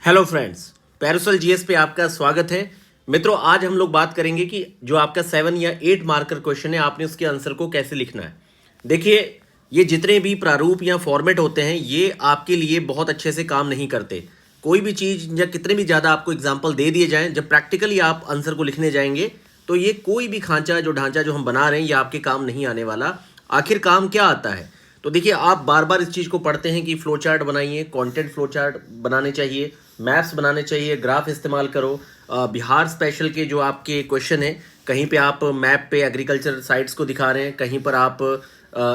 Hello friends, parasol GS पे आपका स्वागत है। मित्रों, आज हम लोग बात करेंगे कि जो आपका 7 या 8 मार्कर क्वेश्चन है, आपने उसके आंसर को कैसे लिखना है। देखिए, ये जितने भी प्रारूप या फॉर्मेट होते हैं, ये आपके लिए बहुत अच्छे से काम नहीं करते। कोई भी चीज़ या कितने भी ज़्यादा आपको एग्जाम्पल दे दिए जाएं, जब प्रैक्टिकली आप आंसर को लिखने जाएंगे तो ये कोई भी ढांचा जो हम बना रहे हैं, ये आपके काम नहीं आने वाला। आखिर काम क्या आता है? तो देखिए, आप बार बार इस चीज़ को पढ़ते हैं कि फ्लो चार्ट बनाइए, कंटेंट फ्लो चार्ट बनाने चाहिए, मैप्स बनाने चाहिए, ग्राफ इस्तेमाल करो। बिहार स्पेशल के जो आपके क्वेश्चन हैं, कहीं पे आप मैप पे एग्रीकल्चर साइट्स को दिखा रहे हैं, कहीं पर आप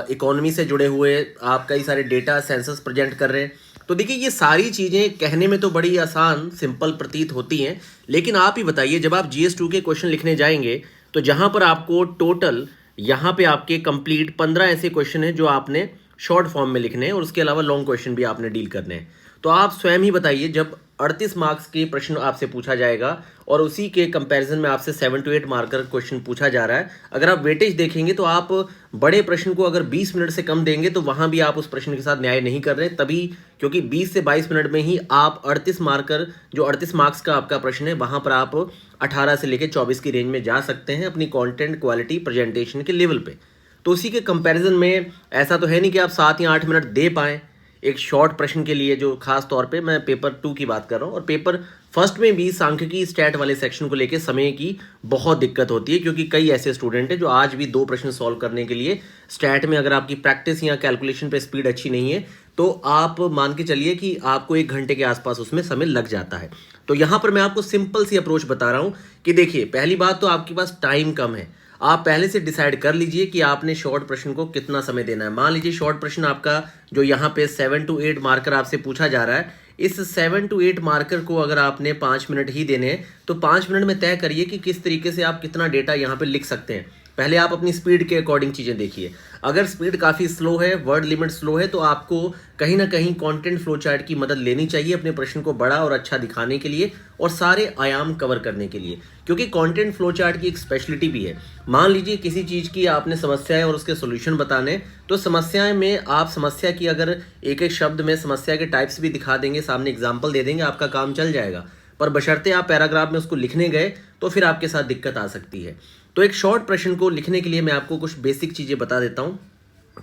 इकोनॉमी से जुड़े हुए आप कई सारे डेटा सेंसस प्रेजेंट कर रहे हैं। तो देखिए, ये सारी चीज़ें कहने में तो बड़ी आसान सिंपल प्रतीत होती हैं, लेकिन आप ही बताइए, जब आप GS2 के क्वेश्चन लिखने जाएंगे तो जहाँ पर आपको टोटल यहाँ पे आपके कंप्लीट 15 ऐसे क्वेश्चन हैं जो आपने शॉर्ट फॉर्म में लिखने हैं, और उसके अलावा लॉन्ग क्वेश्चन भी आपने डील करने हैं। तो आप स्वयं ही बताइए, जब 38 मार्क्स के प्रश्न आपसे पूछा जाएगा और उसी के कंपैरिजन में आपसे 7 to 8 मार्कर क्वेश्चन पूछा जा रहा है, अगर आप वेटेज देखेंगे तो आप बड़े प्रश्न को अगर 20 मिनट से कम देंगे तो वहां भी आप उस प्रश्न के साथ न्याय नहीं कर रहे, तभी क्योंकि 20 से 22 मिनट में ही आप 38 मार्कर जो 38 मार्क्स का आपका प्रश्न है, वहां पर आप 18 से लेकर 24 की रेंज में जा सकते हैं अपनी कॉन्टेंट क्वालिटी प्रेजेंटेशन के लेवल पे। तो उसी के कंपैरिजन में ऐसा तो है नहीं कि आप 7 या 8 मिनट दे पाएँ एक शॉर्ट प्रश्न के लिए, जो खास तौर पे मैं पेपर 2 की बात कर रहा हूँ। और पेपर फर्स्ट में भी सांख्यिकी स्टैट वाले सेक्शन को लेके समय की बहुत दिक्कत होती है, क्योंकि कई ऐसे स्टूडेंट हैं जो आज भी 2 प्रश्न सॉल्व करने के लिए स्टैट में, अगर आपकी प्रैक्टिस या कैलकुलेशन पे स्पीड अच्छी नहीं है तो आप मान के चलिए कि आपको 1 घंटे के आसपास उसमें समय लग जाता है। तो यहाँ पर मैं आपको सिंपल सी अप्रोच बता रहा हूँ कि देखिए, पहली बात तो आपके पास टाइम कम है। आप पहले से डिसाइड कर लीजिए कि आपने शॉर्ट प्रश्न को कितना समय देना है। मान लीजिए शॉर्ट प्रश्न आपका जो यहाँ पे 7 to 8 मार्कर आपसे पूछा जा रहा है, इस 7 to 8 मार्कर को अगर आपने 5 मिनट ही देने हैं तो 5 मिनट में तय करिए कि किस तरीके से आप कितना डेटा यहाँ पे लिख सकते हैं। पहले आप अपनी स्पीड के अकॉर्डिंग चीज़ें देखिए। अगर स्पीड काफ़ी स्लो है, वर्ड लिमिट स्लो है, तो आपको कहीं ना कहीं कंटेंट फ्लो चार्ट की मदद लेनी चाहिए अपने प्रश्न को बड़ा और अच्छा दिखाने के लिए और सारे आयाम कवर करने के लिए, क्योंकि कंटेंट फ्लो चार्ट की एक स्पेशलिटी भी है। मान लीजिए किसी चीज़ की आपने समस्या है और उसके सॉल्यूशन बताने, तो समस्याएं में आप समस्या की अगर एक एक शब्द में समस्या के टाइप्स भी दिखा देंगे, सामने एग्जाम्पल दे देंगे, आपका काम चल जाएगा। पर बशर्ते आप पैराग्राफ में उसको लिखने गए तो फिर आपके साथ दिक्कत आ सकती है। तो एक शॉर्ट प्रश्न को लिखने के लिए मैं आपको कुछ बेसिक चीज़ें बता देता हूँ।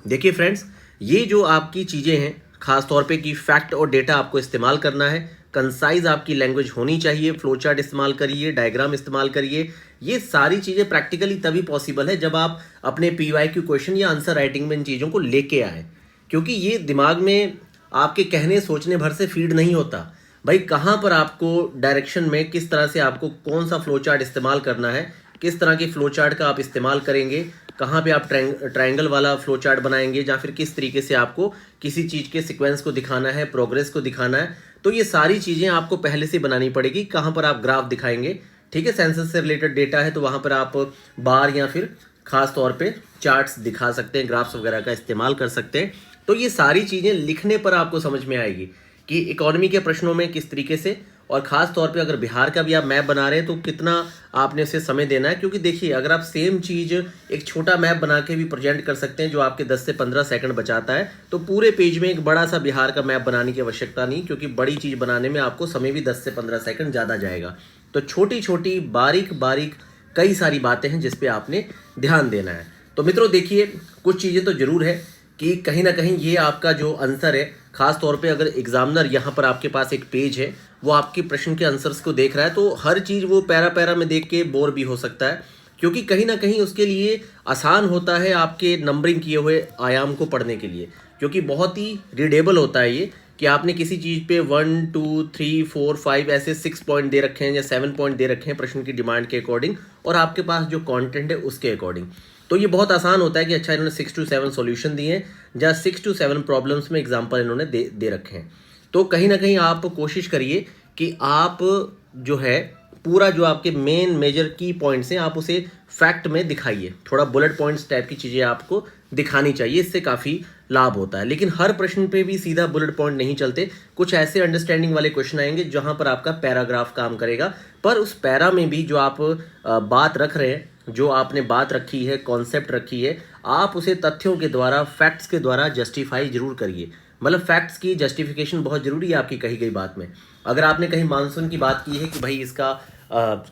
देखिए फ्रेंड्स, ये जो आपकी चीज़ें हैं, खास तौर पे कि फैक्ट और डेटा आपको इस्तेमाल करना है, कंसाइज आपकी लैंग्वेज होनी चाहिए, फ्लो चार्ट इस्तेमाल करिए, डायग्राम इस्तेमाल करिए। ये सारी चीज़ें प्रैक्टिकली तभी पॉसिबल है जब आप अपने PYQ क्वेश्चन या आंसर राइटिंग में इन चीज़ों को लेके आए, क्योंकि ये दिमाग में आपके कहने सोचने भर से फीड नहीं होता। भाई, कहाँ पर आपको डायरेक्शन में किस तरह से आपको कौन सा फ्लो चार्ट इस्तेमाल करना है, किस तरह की फ्लो चार्ट का आप इस्तेमाल करेंगे, कहाँ पे आप ट्रायंगल वाला फ्लो चार्ट बनाएंगे, या फिर किस तरीके से आपको किसी चीज़ के सीक्वेंस को दिखाना है, प्रोग्रेस को दिखाना है, तो ये सारी चीज़ें आपको पहले से बनानी पड़ेगी। कहाँ पर आप ग्राफ दिखाएंगे, ठीक है, सेंसस से रिलेटेड डेटा है तो वहाँ पर आप बार या फिर खास तौर पे चार्ट्स दिखा सकते हैं, ग्राफ्स वगैरह का इस्तेमाल कर सकते हैं। तो ये सारी चीज़ें लिखने पर आपको समझ में आएगी कि इकोनॉमी के प्रश्नों में किस तरीके से, और ख़ास तौर पे अगर बिहार का भी आप मैप बना रहे हैं तो कितना आपने उसे समय देना है। क्योंकि देखिए, अगर आप सेम चीज़ एक छोटा मैप बना के भी प्रेजेंट कर सकते हैं जो आपके 10 से 15 सेकंड बचाता है, तो पूरे पेज में एक बड़ा सा बिहार का मैप बनाने की आवश्यकता नहीं, क्योंकि बड़ी चीज़ बनाने में आपको समय भी 10 से 15 सेकंड ज़्यादा जाएगा। तो छोटी छोटी बारीक बारीक कई सारी बातें हैं जिस पे आपने ध्यान देना है। तो मित्रों देखिए, कुछ चीज़ें तो ज़रूर है कि कहीं ना कहीं ये आपका जो आंसर है, खास तौर पे अगर एग्जामिनर यहाँ पर आपके पास एक पेज है, वो आपके प्रश्न के आंसर्स को देख रहा है, तो हर चीज़ वो पैरा पैरा में देख के बोर भी हो सकता है, क्योंकि कहीं ना कहीं उसके लिए आसान होता है आपके नंबरिंग किए हुए आयाम को पढ़ने के लिए, क्योंकि बहुत ही रीडेबल होता है ये कि आपने किसी चीज़ पे 1 2 3 4 5 ऐसे 6 पॉइंट दे रखे हैं या 7 पॉइंट दे रखे हैं प्रश्न की डिमांड के अकॉर्डिंग, और आपके पास जो कंटेंट है उसके अकॉर्डिंग। तो ये बहुत आसान होता है कि अच्छा, इन्होंने 6 to 7 सॉल्यूशन दिए हैं, या 6 to 7 प्रॉब्लम्स में एग्जाम्पल इन्होंने दे रखे हैं। तो कहीं ना कहीं आप कोशिश करिए कि आप जो है पूरा जो आपके मेन मेजर की पॉइंट्स हैं, आप उसे फैक्ट में दिखाइए। थोड़ा बुलेट पॉइंट्स टाइप की चीज़ें आपको दिखानी चाहिए, इससे काफ़ी लाभ होता है। लेकिन हर प्रश्न पे भी सीधा बुलेट पॉइंट नहीं चलते, कुछ ऐसे अंडरस्टैंडिंग वाले क्वेश्चन आएंगे जहां पर आपका पैराग्राफ काम करेगा, पर उस पैरा में भी जो आप बात रख रहे हैं, जो आपने बात रखी है, कॉन्सेप्ट रखी है, आप उसे तथ्यों के द्वारा, फैक्ट्स के द्वारा जस्टिफाई जरूर करिए। मतलब फैक्ट्स की जस्टिफिकेशन बहुत ज़रूरी है आपकी कही गई बात में। अगर आपने कहीं मानसून की बात की है कि भाई इसका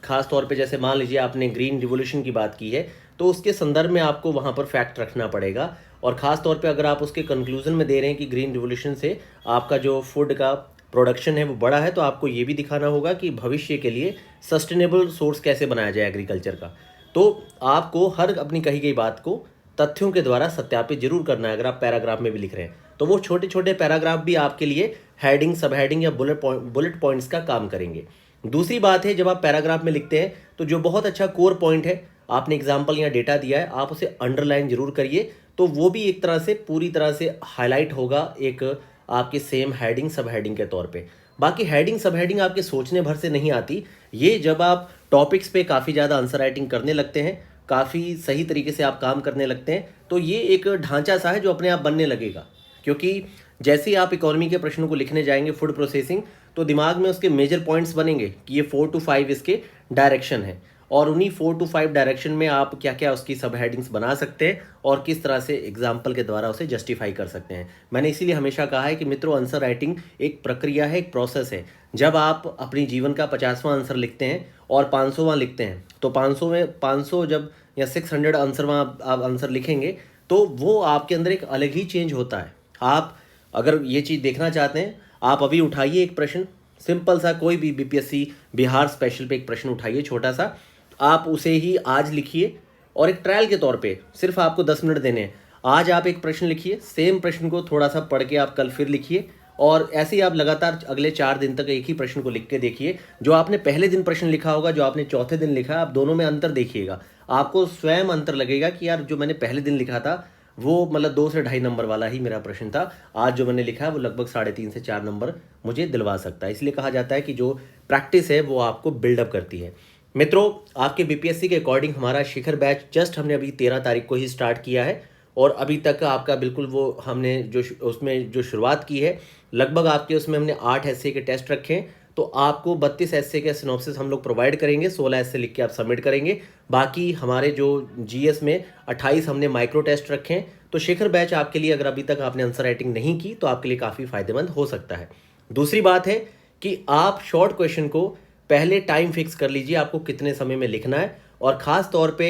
खास तौर पे जैसे मान लीजिए आपने ग्रीन रिवोल्यूशन की बात की है, तो उसके संदर्भ में आपको वहाँ पर फैक्ट रखना पड़ेगा। और ख़ास तौर पे अगर आप उसके कंक्लूजन में दे रहे हैं कि ग्रीन रिवोल्यूशन से आपका जो फूड का प्रोडक्शन है वो बड़ा है, तो आपको ये भी दिखाना होगा कि भविष्य के लिए सस्टेनेबल सोर्स कैसे बनाया जाए एग्रीकल्चर का। तो आपको हर अपनी कही गई बात को तथ्यों के द्वारा सत्यापित जरूर करना है। अगर आप पैराग्राफ में भी लिख रहे हैं तो वो छोटे छोटे पैराग्राफ भी आपके लिए हेडिंग, सब हेडिंग या बुलेट पॉइंट्स का काम करेंगे। दूसरी बात है, जब आप पैराग्राफ में लिखते हैं तो जो बहुत अच्छा कोर पॉइंट है, आपने एग्जाम्पल या डेटा दिया है, आप उसे अंडरलाइन जरूर करिए, तो वो भी एक तरह से पूरी तरह से हाईलाइट होगा एक आपके सेम हेडिंग सब हेडिंग के तौर पे। बाकी हेडिंग सब हेडिंग आपके सोचने भर से नहीं आती, ये जब आप टॉपिक्स पे काफ़ी ज़्यादा आंसर राइटिंग करने लगते हैं, काफ़ी सही तरीके से आप काम करने लगते हैं, तो ये एक ढांचा सा है जो अपने आप बनने लगेगा। क्योंकि जैसे ही आप इकोनॉमी के प्रश्नों को लिखने जाएंगे फूड प्रोसेसिंग, तो दिमाग में उसके मेजर पॉइंट्स बनेंगे कि ये 4 to 5 इसके डायरेक्शन है, और उन्हीं 4 to 5 डायरेक्शन में आप क्या क्या उसकी सब हेडिंग्स बना सकते हैं और किस तरह से एग्जाम्पल के द्वारा उसे जस्टिफाई कर सकते हैं। मैंने इसीलिए हमेशा कहा है कि मित्रों, आंसर राइटिंग एक प्रक्रिया है, एक प्रोसेस है। जब आप अपनी जीवन का 50वां आंसर लिखते हैं और 500वां लिखते हैं, तो 500 में 500 जब या 600 आंसर में आप आंसर लिखेंगे, तो वो आपके अंदर एक अलग ही चेंज होता है। आप अगर ये चीज़ देखना चाहते हैं, आप अभी उठाइए एक प्रश्न, सिंपल सा, कोई भी बीपीएससी बिहार स्पेशल पे एक प्रश्न उठाइए छोटा सा, आप उसे ही आज लिखिए और एक ट्रायल के तौर पे सिर्फ आपको 10 मिनट देने हैं। आज आप एक प्रश्न लिखिए, सेम प्रश्न को थोड़ा सा पढ़ के आप कल फिर लिखिए, और ऐसे ही आप लगातार अगले 4 दिन तक एक ही प्रश्न को लिख के देखिए। जो आपने पहले दिन प्रश्न लिखा होगा, जो आपने चौथे दिन लिखा, आप दोनों में अंतर देखिएगा। आपको स्वयं अंतर लगेगा कि यार जो मैंने पहले दिन लिखा था वो मतलब 2 से 2.5 नंबर वाला ही मेरा प्रश्न था, आज जो मैंने लिखा है वो लगभग 3.5 से 4 नंबर मुझे दिलवा सकता है। इसलिए कहा जाता है कि जो प्रैक्टिस है वो आपको बिल्डअप करती है। मित्रों, आपके बीपीएससी के अकॉर्डिंग हमारा शिखर बैच जस्ट हमने अभी 13 तारीख को ही स्टार्ट किया है, और अभी तक आपका बिल्कुल वो हमने जो उसमें जो शुरुआत की है, लगभग आपके उसमें हमने 8 एसए के टेस्ट रखे हैं। तो आपको 32 एसए के सिनॉप्सिस हम लोग प्रोवाइड करेंगे, 16 एसए लिख के आप सबमिट करेंगे। बाकी हमारे जो जीएस में 28 हमने माइक्रो टेस्ट रखे हैं। तो शिखर बैच आपके लिए, अगर अभी तक आपने आंसर राइटिंग नहीं की, तो आपके लिए काफ़ी फायदेमंद हो सकता है। दूसरी बात है कि आप शॉर्ट क्वेश्चन को पहले टाइम फिक्स कर लीजिए, आपको कितने समय में लिखना है। और ख़ास तौर पे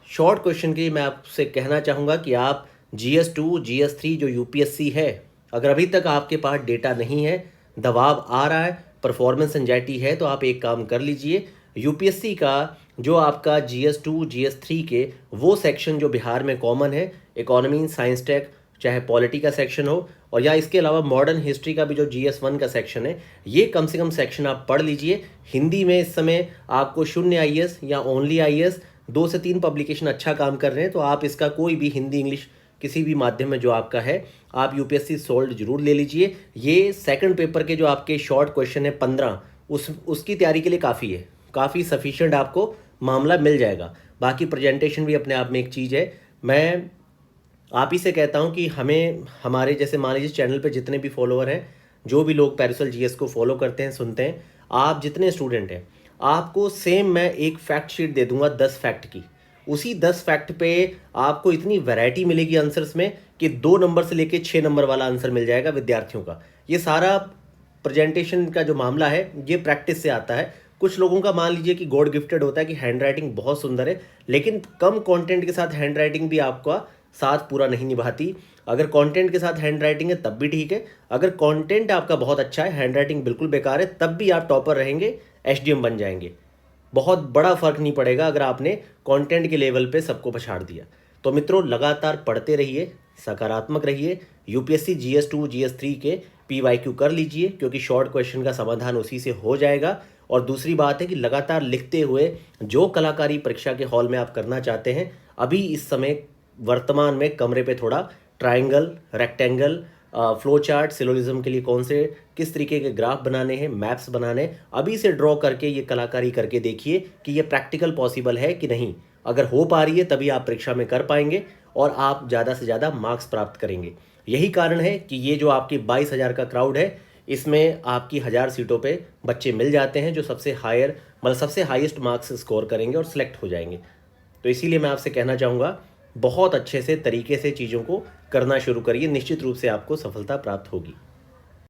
शॉर्ट क्वेश्चन की मैं आपसे कहना चाहूँगा कि आप GS2 GS3 जो यूपीएससी है, अगर अभी तक आपके पास डेटा नहीं है, दबाव आ रहा है, परफॉर्मेंस एंजाइटी है, तो आप एक काम कर लीजिए, यूपीएससी का जो आपका GS2 GS3 के वो सेक्शन जो बिहार में कॉमन है, इकोनॉमी, साइंस टेक, चाहे पॉलिटी का सेक्शन हो, और या इसके अलावा मॉडर्न हिस्ट्री का भी जो GS1 का सेक्शन है, ये कम से कम सेक्शन आप पढ़ लीजिए। हिंदी में इस समय आपको शून्य आईएएस या ओनली आईएएस 2 से 3 पब्लिकेशन अच्छा काम कर रहे हैं, तो आप इसका कोई भी हिंदी इंग्लिश किसी भी माध्यम में जो आपका है, आप यूपीएससी सोल्ड जरूर ले लीजिए। ये सेकंड पेपर के जो आपके शॉर्ट क्वेश्चन है 15, उसकी तैयारी के लिए काफ़ी है, काफ़ी सफिशिएंट आपको मामला मिल जाएगा। बाकी प्रेजेंटेशन भी अपने आप में एक चीज़ है। मैं आप ही से कहता हूं कि हमें, हमारे जैसे मान लीजिए चैनल पे जितने भी फॉलोअर हैं, जो भी लोग पैरासोल जीएस को फॉलो करते हैं, सुनते हैं, आप जितने स्टूडेंट हैं, आपको सेम मैं एक फैक्ट शीट दे दूंगा 10 फैक्ट की। उसी 10 फैक्ट पे आपको इतनी वैरायटी मिलेगी आंसर्स में कि 2 नंबर से लेके 6 नंबर वाला आंसर मिल जाएगा विद्यार्थियों का। ये सारा प्रेजेंटेशन का जो मामला है ये प्रैक्टिस से आता है। कुछ लोगों का मान लीजिए कि गॉड गिफ्टेड होता है कि हैंड राइटिंग बहुत सुंदर है, लेकिन कम कंटेंट के साथ हैंड राइटिंग भी आपका साथ पूरा नहीं निभाती। अगर कंटेंट के साथ हैंड राइटिंग है तब भी ठीक है, अगर कंटेंट आपका बहुत अच्छा है, हैंड राइटिंग बिल्कुल बेकार है, तब भी आप टॉपर रहेंगे, एसडीएम बन जाएंगे। बहुत बड़ा फर्क नहीं पड़ेगा अगर आपने कंटेंट के लेवल पे सबको पछाड़ दिया। तो मित्रों, लगातार पढ़ते रहिए, सकारात्मक रहिए। यूपीएससी GS2 GS3 के PYQ कर लीजिए, क्योंकि शॉर्ट क्वेश्चन का समाधान उसी से हो जाएगा। और दूसरी बात है कि लगातार लिखते हुए जो कलाकारी परीक्षा के हॉल में आप करना चाहते हैं, अभी इस समय वर्तमान में कमरे पे थोड़ा triangle, rectangle, flow chart, syllogism के लिए कौन से किस तरीके के ग्राफ बनाने हैं, मैप्स बनाने, अभी से ड्रॉ करके ये कलाकारी करके देखिए कि ये प्रैक्टिकल पॉसिबल है कि नहीं। अगर हो पा रही है तभी आप परीक्षा में कर पाएंगे और आप ज़्यादा से ज़्यादा मार्क्स प्राप्त करेंगे। यही कारण है कि ये जो आपकी 22,000 का क्राउड है, इसमें आपकी 1000 सीटों पे बच्चे मिल जाते हैं जो सबसे हायर, मतलब सबसे हाईएस्ट मार्क्स स्कोर करेंगे और सिलेक्ट हो जाएंगे। तो इसीलिए मैं आपसे कहना चाहूँगा, बहुत अच्छे से तरीके से चीज़ों को करना शुरू करिए, निश्चित रूप से आपको सफलता प्राप्त होगी।